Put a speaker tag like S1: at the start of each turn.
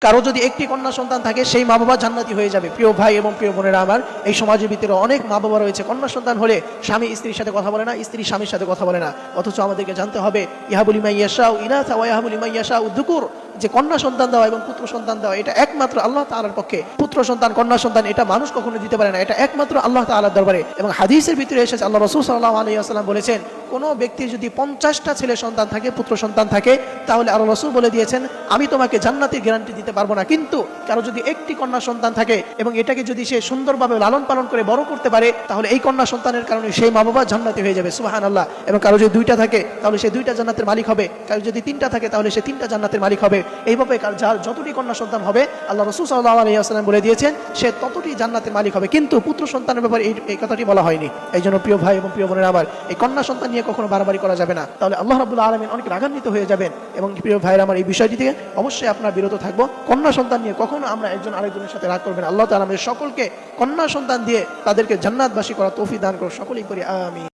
S1: কারো যদি একটি কন্যা সন্তান থাকে সেই মা বাবা জান্নাতি হয়ে যাবে। প্রিয় ভাই এবং প্রিয় বোনেরা আমার, এই সমাজের ভিতরে অনেক মা বাবা রয়েছে কন্যা সন্তান হলে স্বামী স্ত্রীর সাথে কথা বলে না, স্ত্রী স্বামীর সাথে কথা বলে না। অথচ আমাদেরকে জানতে হবে ইহাবুল লিমান ইয়াশাউ ইনাসা ওয়া ইয়াহাবু লিমান ইয়াশাউ যুকুর, যে কন্যা সন্তান দেওয়া এবং পুত্র সন্তান দেওয়া এটা একমাত্র আল্লাহ তাআলার পক্ষে। পুত্র সন্তান কন্যা সন্তান এটা মানুষ কখনো দিতে পারে না, এটা একমাত্র আল্লাহ তাআলার দরবারে। এবং হাদিসের ভিতরে এসেছে আল্লাহ রাসূল সাল্লাল্লাহু আলাইহি ওয়াসাল্লাম বলেছেন, কোনো ব্যক্তির যদি 50টা ছেলে সন্তান থাকে, পুত্র সন্তান থাকে, তাহলে আল্লাহ রাসূল বলে দিয়েছেন আমি তোমাকে জান্নাতের গ্যারান্টি দিতে পারবো না। কিন্তু কারো যদি একটি কন্যা সন্তান থাকে এবং এটাকে যদি সে সুন্দরভাবে লালন পালন করে বড় করতে পারে, তাহলে এই কন্যা সন্তানের কারণে সেই মা বাবা জান্নাতি হয়ে যাবে। সুবহানাল্লাহ। এবং কারো যদি 2টা থাকে তাহলে সে 2টা জান্নাতের মালিক হবে, কারো যদি 3টা থাকে তাহলে সে 3টা জান্নাতের মালিক হবে। এইভাবে যার যতটি কন্যা সন্তান হবে আল্লাহ রাসূল সাল্লাল্লাহু আলাইহি ওয়াসাল্লাম বলে দিয়েছেন সে ততটি জান্নাতের মালিক হবে। কিন্তু পুত্র সন্তানের ব্যাপারে এই কথাটি বলা হয়নি। এই জন্য প্রিয় ভাই এবং প্রিয় বোনেরা আমার, এই কন্যা সন্তান নিয়ে কখনো বাড়াবাড়ি করা যাবে না, তাহলে আল্লাহ রাব্বুল আলামিন অনেক রাগান্বিত হয়ে যাবেন। এবং প্রিয় ভাইরা আমার, এই বিষয়টি থেকে অবশ্যই আপনারা বিরত থাকবো। কন্যা সন্তান নিয়ে কখনো আমরা একজন আরেকজনের সাথে রাগ করবেন। আল্লাহ তাআলা আমাদের সকলকে কন্যা সন্তান দিয়ে তাদেরকে জান্নাতবাসী করা তৌফিক দান করুন। সকলেই করি আমিন।